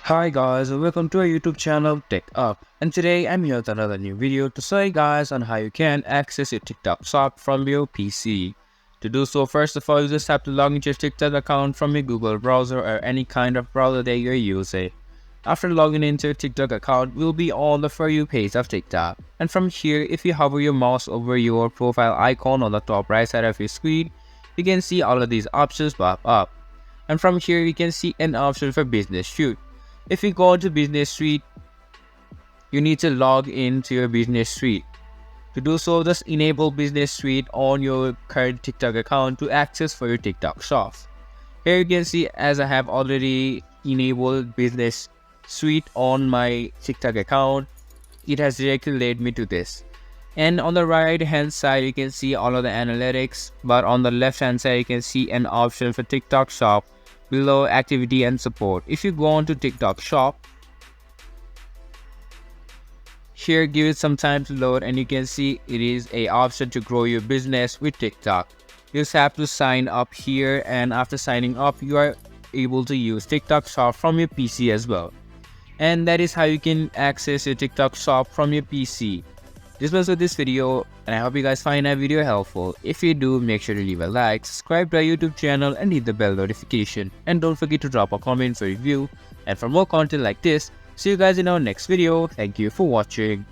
Hi guys and welcome to our YouTube channel TechUp, and today I'm here with another new video to show you guys on how you can access your TikTok shop from your PC. To do so, first of all, you just have to log into your TikTok account from your Google browser or any kind of browser that you're using. After logging into your TikTok account, we'll be on the For You page of TikTok. And from here, if you hover your mouse over your profile icon on the top right side of your screen, you can see all of these options pop up. And from here, you can see an option for Business Suite. If you go to Business Suite, you need to log into your Business Suite. To do so, just enable Business Suite on your current TikTok account to access for your TikTok shop. Here you can see, as I have already enabled Business Suite on my TikTok account, it has directly led me to this. And on the right hand side, you can see all of the analytics, but on the left hand side, you can see an option for TikTok shop below activity and support. If you go on to TikTok shop, here give it some time to load, and you can see it is a option to grow your business with TikTok. You just have to sign up here, and after signing up, you are able to use TikTok shop from your PC as well. And that is how you can access your TikTok shop from your PC. This was with this video, and I hope you guys find that video helpful. If you do, make sure to leave a like, subscribe to our YouTube channel, and hit the bell notification. And don't forget to drop a comment for review. And for more content like this, see you guys in our next video. Thank you for watching.